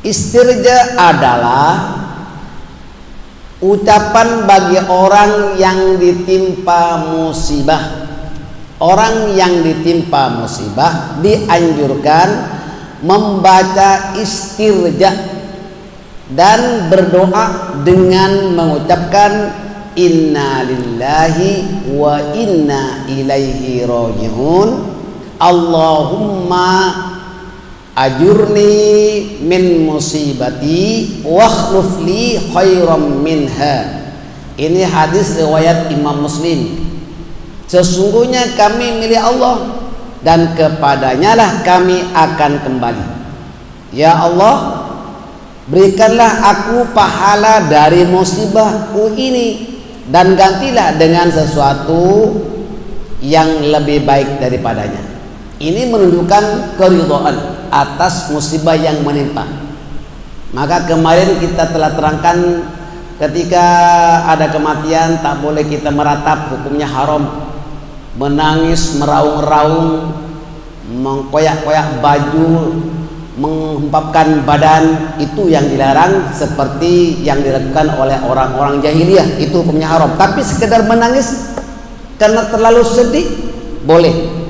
Istirja adalah ucapan bagi orang yang ditimpa musibah. Orang yang ditimpa musibah dianjurkan membaca istirja dan berdoa dengan mengucapkan inna lillahi wa inna ilaihi raji'un, Allahumma ajurni min musibati wakhluf li khairam minha. Ini hadis riwayat Imam Muslim. Sesungguhnya kami milik Allah dan kepadanya lah kami akan kembali. Ya Allah, berikanlah aku pahala dari musibahku ini dan gantilah dengan sesuatu yang lebih baik daripadanya. Ini menunjukkan keridhaan atas musibah yang menimpa. Maka kemarin kita telah terangkan, ketika ada kematian tak boleh kita meratap, hukumnya haram. Menangis, meraung-raung, mengkoyak-koyak baju, menghempapkan badan, itu yang dilarang, seperti yang dilakukan oleh orang-orang jahiliyah. Itu hukumnya haram. Tapi sekedar menangis karena terlalu sedih boleh.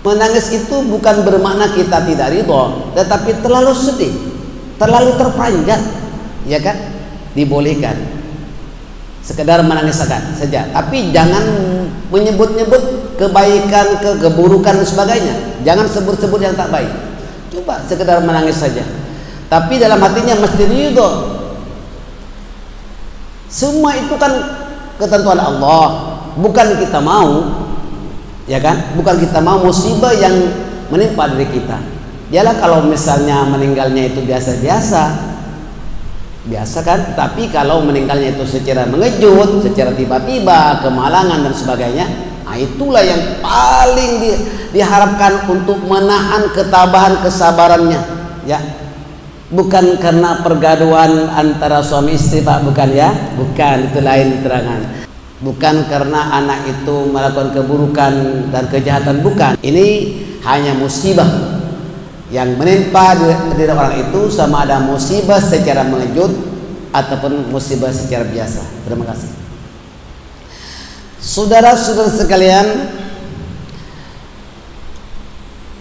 Menangis itu bukan bermakna kita tidak ridho, tetapi terlalu sedih, terlalu terpanjat, ya kan? Dibolehkan sekedar menangis saja, tapi jangan menyebut-nyebut kebaikan, keburukan dan sebagainya. Jangan sebut-sebut yang tak baik. Coba sekedar menangis saja, tapi dalam hatinya mesti ridho. Semua itu kan ketentuan Allah, bukan kita mau. Ya kan? Bukan kita mau musibah yang menimpa diri kita. Yalah, kalau misalnya meninggalnya itu biasa-biasa, biasa kan? Tapi kalau meninggalnya itu secara mengejut, secara tiba-tiba, kemalangan dan sebagainya, nah itulah yang paling diharapkan untuk menahan ketabahan kesabarannya, ya. Bukan karena pergaduhan antara suami istri, Pak, bukan ya? Bukan, itu lain terangan. Bukan karena anak itu melakukan keburukan dan kejahatan, bukan. Ini hanya musibah yang menimpa diri orang itu, sama ada musibah secara mengejut ataupun musibah secara biasa. Terima kasih. Saudara-saudara sekalian,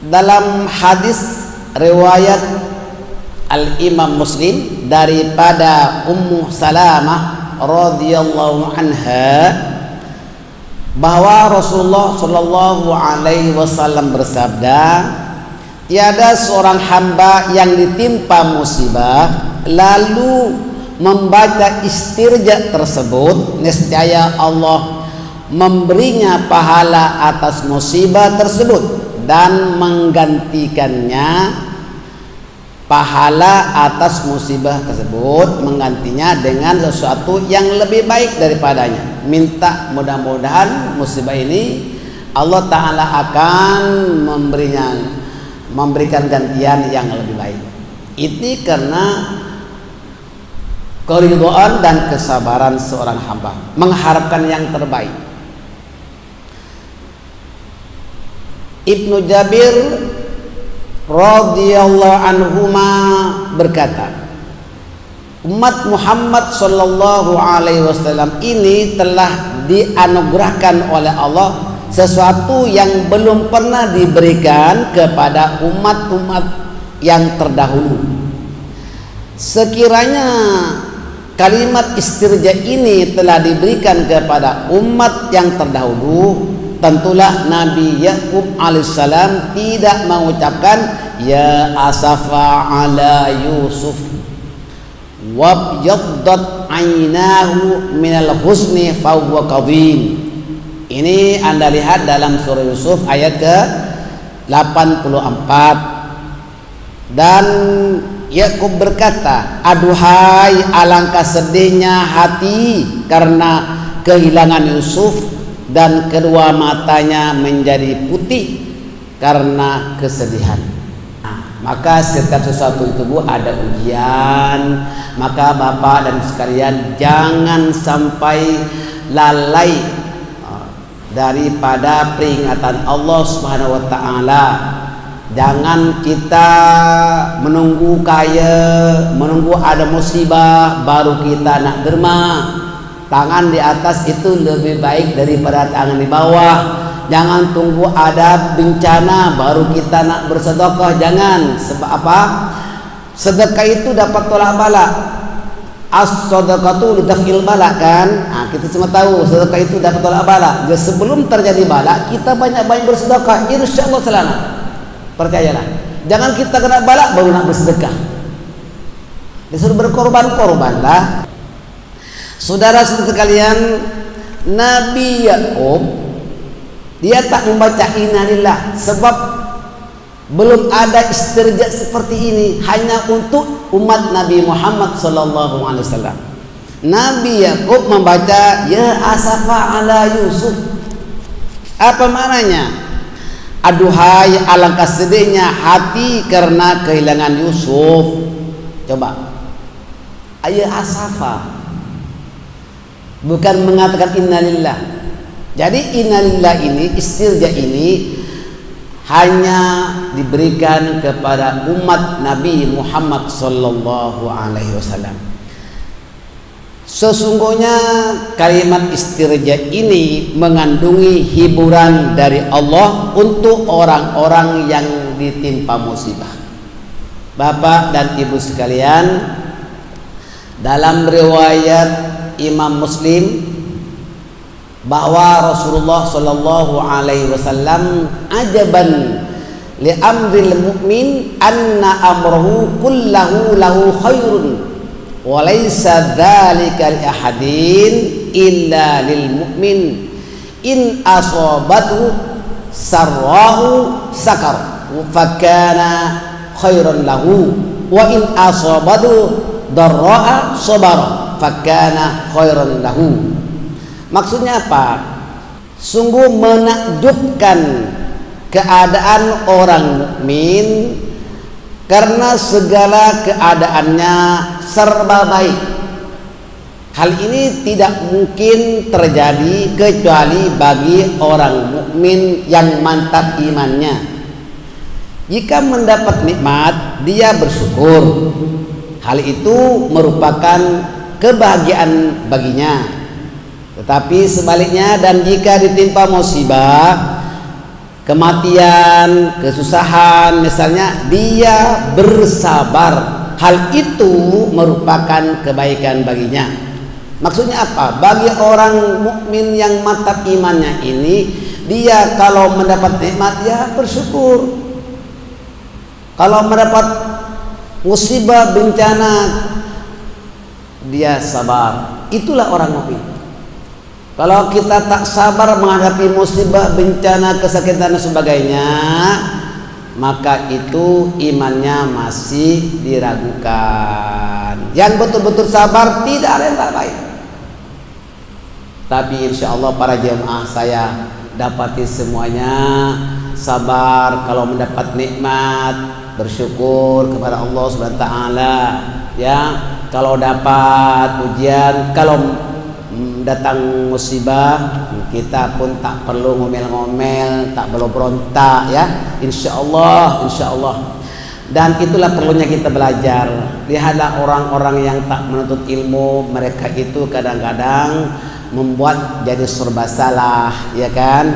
dalam hadis riwayat Al-Imam Muslim daripada Ummu Salamah radhiyallahu anha, bahwa Rasulullah Shallallahu alaihi wasallam bersabda, tiada seorang hamba yang ditimpa musibah lalu membaca istirja tersebut, niscaya Allah memberinya pahala atas musibah tersebut dan menggantikannya pahala atas musibah tersebut, menggantinya dengan sesuatu yang lebih baik daripadanya. Minta mudah-mudahan musibah ini Allah Ta'ala akan memberikan gantian yang lebih baik. Ini karena keridhaan dan kesabaran seorang hamba, mengharapkan yang terbaik. Ibnu Jabir radhiyallahu anhuma berkata, umat Muhammad sallallahu alaihi wasallam ini telah dianugerahkan oleh Allah sesuatu yang belum pernah diberikan kepada umat-umat yang terdahulu. Sekiranya kalimat istirja ini telah diberikan kepada umat yang terdahulu, tentulah Nabi Yakub alaihissalam tidak mengucapkan ya asafa ala Yusuf wabyaddat ainahu minal husni fahuwa kadhim. Ini Anda lihat dalam surah Yusuf ayat ke 84. Dan Yakub berkata, aduhai alangkah sedihnya hati karena kehilangan Yusuf, dan kedua matanya menjadi putih karena kesedihan. Maka setiap sesuatu itu, Bu, ada ujian. Maka Bapak dan sekalian jangan sampai lalai daripada peringatan Allah Subhanahu wa taala. Jangan kita menunggu kaya, menunggu ada musibah baru kita nak derma. Tangan di atas itu lebih baik daripada tangan di bawah. Jangan tunggu ada bencana baru kita nak bersedekah. Jangan. Sebab apa? Sedekah itu dapat tolak bala. As-sadaqatu lidaf'il bala kan. Nah, kita semua tahu sedekah itu dapat tolak bala. Jadi sebelum terjadi bala kita banyak-banyak bersedekah, insyaallah selamat. Percayalah. Jangan kita kena bala baru nak bersedekah. Disuruh berkorban-korbanlah. Saudara-saudara sekalian, Nabi Yakub dia tak membaca innalillah sebab belum ada istirja seperti ini, hanya untuk umat Nabi Muhammad sallallahu alaihi wasallam. Nabi Yakub membaca ya asafa ala Yusuf. Apa maknanya? Aduhai alangkah sedihnya hati karena kehilangan Yusuf. Coba. Ayat asafa. Bukan mengatakan innalillah. Jadi innalillah ini, istirja ini hanya diberikan kepada umat Nabi Muhammad sallallahu alaihi wasallam. Sesungguhnya kalimat istirja ini mengandungi hiburan dari Allah untuk orang-orang yang ditimpa musibah. Bapak dan Ibu sekalian, dalam riwayat Imam Muslim bahwa Rasulullah sallallahu alaihi wasallam ajaban li amril mu'min anna amrahu kullahu lahu khairun wa laysa dzalika li ahadin illa lil mu'min in asabathu sarra'u sakar fa kana khairan lahu wa in asabathu darra'a sabara fa kana khairan lahu. Maksudnya apa? Sungguh menakjubkan keadaan orang mukmin karena segala keadaannya serba baik. Hal ini tidak mungkin terjadi kecuali bagi orang mukmin yang mantap imannya. Jika mendapat nikmat, dia bersyukur. Hal itu merupakan kebahagiaan baginya. Tetapi sebaliknya, dan jika ditimpa musibah, kematian, kesusahan misalnya, dia bersabar. Hal itu merupakan kebaikan baginya. Maksudnya apa? Bagi orang mukmin yang mantap imannya ini, dia kalau mendapat nikmat ya bersyukur. Kalau mendapat musibah, bencana, dia sabar. Itulah orang mukmin. Kalau kita tak sabar menghadapi musibah, bencana, kesakitan dan sebagainya, maka itu imannya masih diragukan. Yang betul-betul sabar tidak ada yang tak baik. Tapi insya Allah para jemaah saya dapati semuanya sabar. Kalau mendapat nikmat bersyukur kepada Allah Subhanahu wa taala, ya. Kalau dapat ujian, kalau datang musibah, kita pun tak perlu ngomel-ngomel, tak perlu berontak, ya. Insya Allah. Dan itulah perlunya kita belajar. Lihatlah orang-orang yang tak menuntut ilmu, mereka itu kadang-kadang membuat jadi serba salah, ya kan?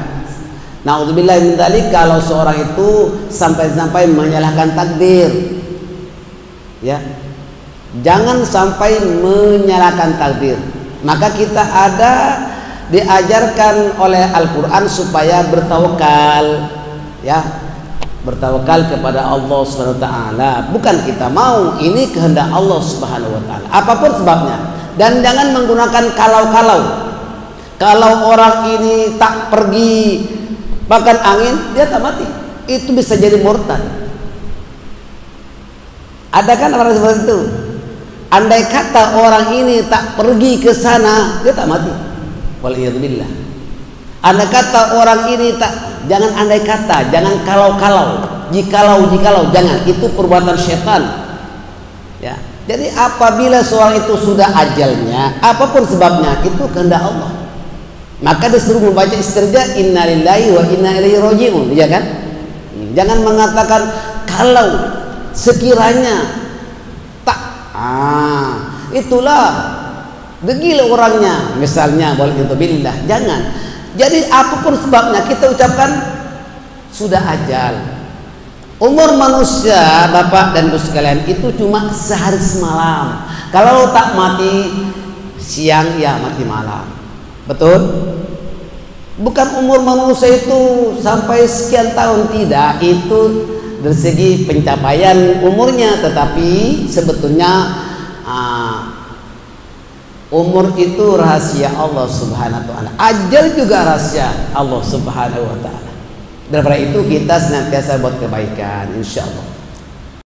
Na'udzubillah min dzalik, kalau seorang itu sampai-sampai menyalahkan takdir, ya. Jangan sampai menyalahkan takdir. Maka kita diajarkan oleh Al-Quran supaya bertawakal, ya, bertawakal kepada Allah Subhanahu wa taala. Bukan kita mau, ini kehendak Allah Subhanahu wa taala. Apapun sebabnya. Dan jangan menggunakan kalau-kalau. Kalau orang ini tak pergi makan angin, dia tak mati. Itu bisa jadi murtad. Ada kan orang seperti itu? Andai kata orang ini tak pergi ke sana, dia tak mati. Waliyadzubillah. Andai kata orang ini tak, jangan andai kata, jangan kalau-kalau, jikalau, jangan. Itu perbuatan setan. Ya. Jadi apabila seorang itu sudah ajalnya, apapun sebabnya, itu kehendak Allah. Maka disuruh membaca istirja innalillahi wa inna ilaihi raji'un, ya kan? Jangan mengatakan kalau sekiranya tak, itulah degil orangnya, misalnya waliyadzubillah. Jangan. Jadi apapun sebabnya kita ucapkan sudah ajal. Umur manusia, Bapak dan Ibu sekalian, itu cuma sehari semalam. Kalau tak mati siang, ya mati malam. Betul? Bukan umur manusia itu sampai sekian tahun, tidak. Itu dari segi pencapaian umurnya, tetapi sebetulnya umur itu rahasia Allah Subhanahu wa taala. Ajal juga rahasia Allah Subhanahu wa taala. Daripada itu kita senantiasa buat kebaikan, insyaallah.